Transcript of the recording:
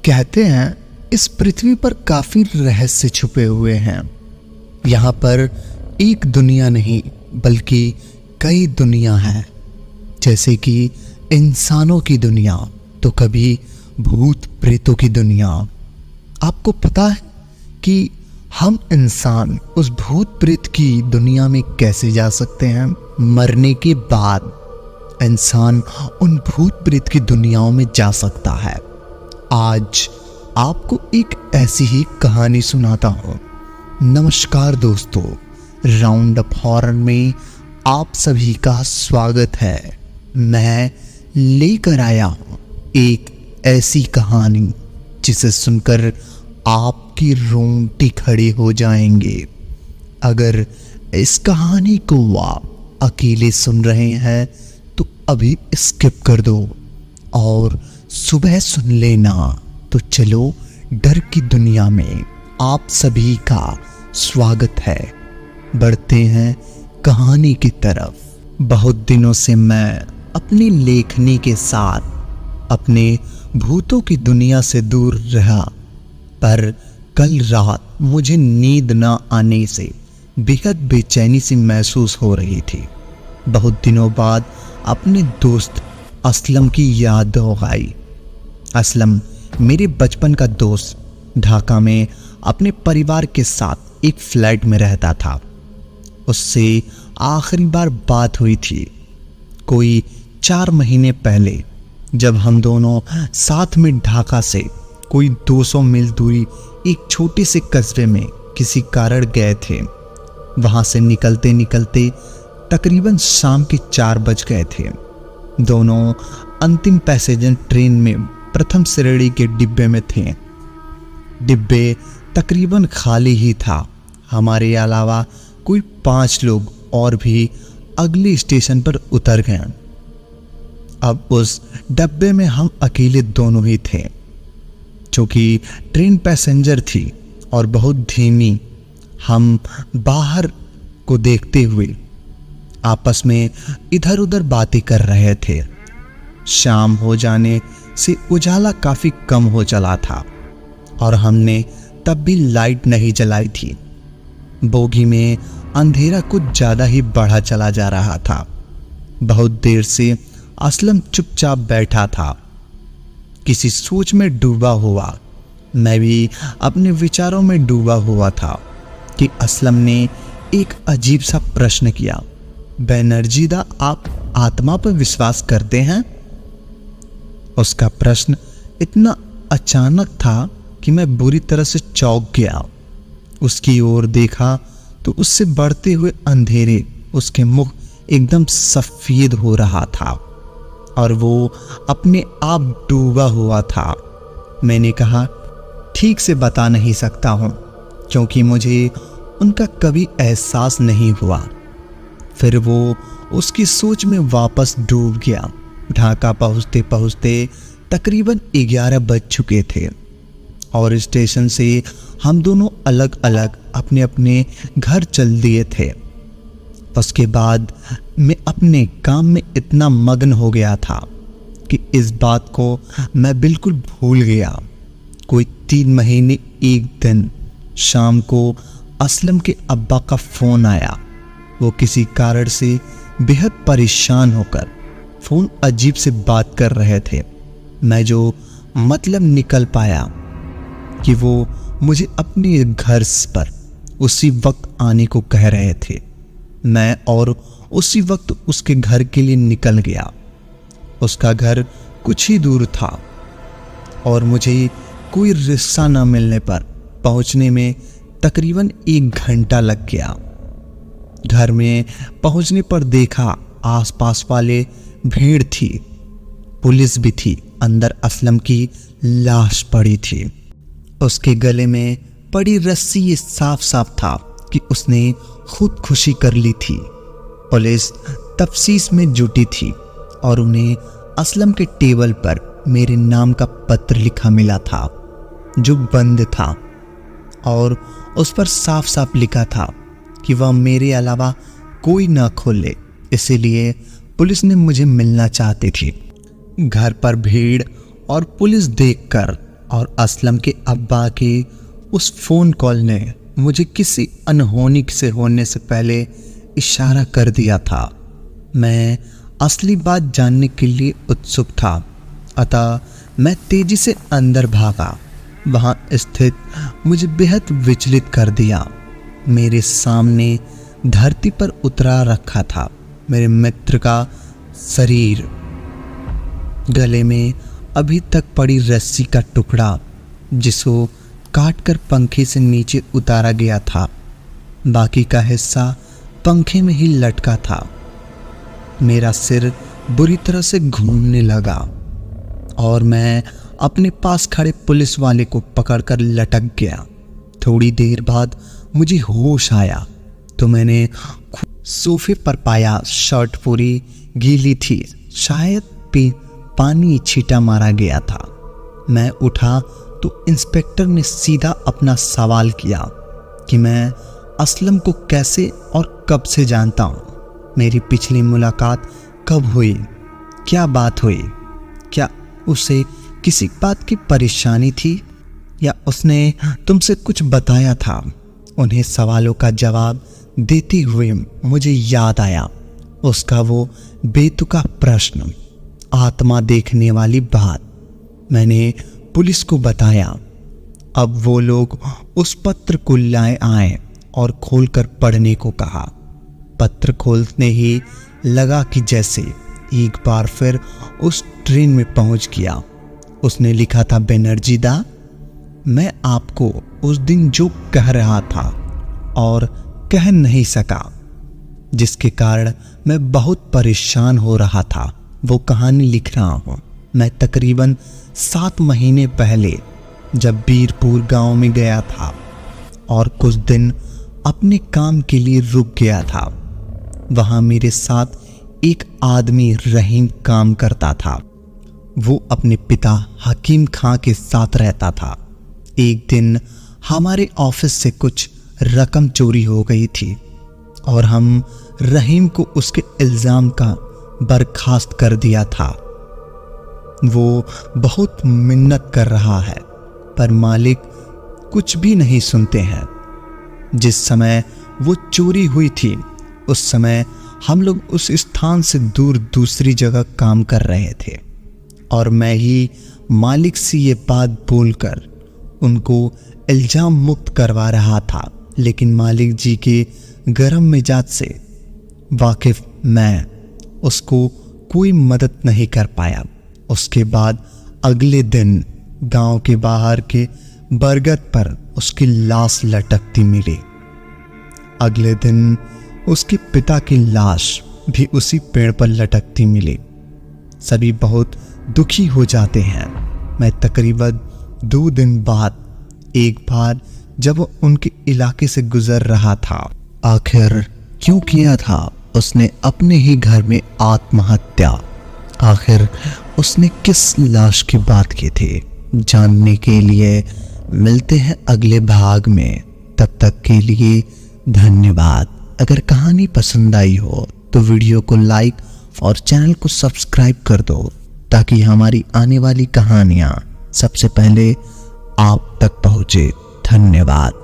कहते हैं इस पृथ्वी पर काफी रहस्य छुपे हुए हैं। यहाँ पर एक दुनिया नहीं बल्कि कई दुनिया हैं, जैसे कि इंसानों की दुनिया तो कभी भूत प्रेतों की दुनिया। आपको पता है कि हम इंसान उस भूत प्रेत की दुनिया में कैसे जा सकते हैं? मरने के बाद इंसान उन भूत प्रेत की दुनियाओं में जा सकता है। आज आपको एक ऐसी ही कहानी सुनाता हूँ। नमस्कार दोस्तों, राउंड अप हॉरर में आप सभी का स्वागत है। मैं लेकर आया हूँ एक ऐसी कहानी जिसे सुनकर आपकी रोंगटे खड़े हो जाएंगे। अगर इस कहानी को आप अकेले सुन रहे हैं तो अभी स्किप कर दो और सुबह सुन लेना। तो चलो, डर की दुनिया में आप सभी का स्वागत है। बढ़ते हैं कहानी की तरफ। बहुत दिनों से मैं अपनी लेखनी के साथ अपने भूतों की दुनिया से दूर रहा, पर कल रात मुझे नींद न आने से बेहद बेचैनी सी महसूस हो रही थी। बहुत दिनों बाद अपने दोस्त असलम की याद हो आई। असलम मेरे बचपन का दोस्त ढाका में अपने परिवार के साथ एक फ्लैट में रहता था। उससे आखिरी बार बात हुई थी कोई 4 महीने पहले, जब हम दोनों साथ में ढाका से कोई 200 मील दूरी एक छोटे से कस्बे में किसी कारण गए थे। वहां से निकलते निकलते तकरीबन शाम के 4 बज गए थे। दोनों अंतिम पैसेंजर ट्रेन में प्रथम श्रेणी के डिब्बे में थे। डिब्बे तकरीबन खाली ही था। हमारे अलावा कोई 5 लोग और भी अगले स्टेशन पर उतर गए। अब उस डब्बे में हम अकेले दोनों ही थे। चूंकि ट्रेन पैसेंजर थी और बहुत धीमी, हम बाहर को देखते हुए आपस में इधर उधर बातें कर रहे थे। शाम हो जाने से उजाला काफी कम हो चला था और हमने तब भी लाइट नहीं जलाई थी। बोगी में अंधेरा कुछ ज्यादा ही बढ़ा चला जा रहा था। बहुत देर से असलम चुपचाप बैठा था, किसी सोच में डूबा हुआ। मैं भी अपने विचारों में डूबा हुआ था कि असलम ने एक अजीब सा प्रश्न किया। बैनर्जी दा, आप आत्मा पर विश्वास करते हैं? उसका प्रश्न इतना अचानक था कि मैं बुरी तरह से चौंक गया। उसकी ओर देखा तो उससे बढ़ते हुए अंधेरे उसके मुख एकदम सफेद हो रहा था और वो अपने आप डूबा हुआ था। मैंने कहा, ठीक से बता नहीं सकता हूँ क्योंकि मुझे उनका कभी एहसास नहीं हुआ। फिर वो उसकी सोच में वापस डूब गया। ढाका पहुँचते पहुँचते तकरीबन 11 बज चुके थे और स्टेशन से हम दोनों अलग अलग अपने अपने घर चल दिए थे। उसके बाद मैं अपने काम में इतना मग्न हो गया था कि इस बात को मैं बिल्कुल भूल गया। कोई 3 महीने एक दिन शाम को असलम के अब्बा का फ़ोन आया। वो किसी कारण से बेहद परेशान होकर फ़ोन अजीब से बात कर रहे थे। मैं जो मतलब निकल पाया कि वो मुझे अपने घर पर उसी वक्त आने को कह रहे थे। मैं और उसी वक्त उसके घर के लिए निकल गया। उसका घर कुछ ही दूर था और मुझे कोई रिक्शा न मिलने पर पहुंचने में तकरीबन 1 घंटा लग गया। घर में पहुंचने पर देखा आसपास वाले भीड़ थी, पुलिस भी थी। अंदर असलम की लाश पड़ी थी। उसके गले में पड़ी रस्सी ये साफ साफ था कि उसने खुदकुशी कर ली थी। पुलिस तफ्तीश में जुटी थी और उन्हें असलम के टेबल पर मेरे नाम का पत्र लिखा मिला था जो बंद था और उस पर साफ साफ लिखा था कि वह मेरे अलावा कोई ना खोले, इसीलिए पुलिस ने मुझे मिलना चाहती थी। घर पर भीड़ और पुलिस देखकर और असलम के अब्बा के उस फ़ोन कॉल ने मुझे किसी अनहोनी से होने से पहले इशारा कर दिया था। मैं असली बात जानने के लिए उत्सुक था, अतः मैं तेज़ी से अंदर भागा। वहाँ स्थित मुझे बेहद विचलित कर दिया। मेरे सामने धरती पर उतरा रखा था मेरे मित्र का शरीर, गले में अभी तक पड़ी रस्सी का टुकड़ा जिसको काटकर पंखे से नीचे उतारा गया था। बाकी का हिस्सा पंखे में ही लटका था। मेरा सिर बुरी तरह से घूमने लगा और मैं अपने पास खड़े पुलिस वाले को पकड़कर लटक गया। थोड़ी देर बाद मुझे होश आया तो मैंने सोफे पर पाया शर्ट पूरी गीली थी, शायद पानी छींटा मारा गया था। मैं उठा तो इंस्पेक्टर ने सीधा अपना सवाल किया कि मैं असलम को कैसे और कब से जानता हूँ, मेरी पिछली मुलाकात कब हुई, क्या बात हुई, क्या उसे किसी बात की परेशानी थी या उसने तुमसे कुछ बताया था। उन्हें सवालों का जवाब देते हुए मुझे याद आया उसका वो बेतुका प्रश्न, आत्मा देखने वाली बात। मैंने पुलिस को बताया। अब वो लोग उस पत्र को लाए आए और खोलकर पढ़ने को कहा। पत्र खोलने ही लगा कि जैसे एक बार फिर उस ट्रेन में पहुंच गया। उसने लिखा था, बनर्जी दा, मैं आपको उस दिन जो कह रहा था और कह नहीं सका, जिसके कारण मैं बहुत परेशान हो रहा था, वो कहानी लिख रहा हूँ। मैं तकरीबन 7 महीने पहले जब बीरपुर गांव में गया था और कुछ दिन अपने काम के लिए रुक गया था। वहाँ मेरे साथ एक आदमी रहीम काम करता था। वो अपने पिता हकीम खां के साथ रहता था। एक दिन हमारे ऑफिस से कुछ रकम चोरी हो गई थी और हम रहीम को उसके इल्ज़ाम का बर्खास्त कर दिया था। वो बहुत मिन्नत कर रहा है पर मालिक कुछ भी नहीं सुनते हैं। जिस समय वो चोरी हुई थी उस समय हम लोग उस स्थान से दूर दूसरी जगह काम कर रहे थे और मैं ही मालिक से ये बात बोलकर उनको इल्ज़ाम मुक्त करवा रहा था। लेकिन मालिक जी के गर्म मिजाज से वाकिफ मैं उसको कोई मदद नहीं कर पाया। उसके बाद अगले दिन गांव के बाहर के बरगद पर उसकी लाश लटकती मिली। अगले दिन उसके पिता की लाश भी उसी पेड़ पर लटकती मिली। सभी बहुत दुखी हो जाते हैं। मैं तकरीबन 2 दिन बाद एक बार जब वो उनके इलाके से गुजर रहा था, आखिर क्यों किया था उसने अपने ही घर में आत्महत्या, आखिर उसने किस लाश की बात की थी, जानने के लिए मिलते हैं अगले भाग में। तब तक के लिए धन्यवाद। अगर कहानी पसंद आई हो तो वीडियो को लाइक और चैनल को सब्सक्राइब कर दो ताकि हमारी आने वाली कहानियाँ सबसे पहले आप तक पहुँचे। धन्यवाद।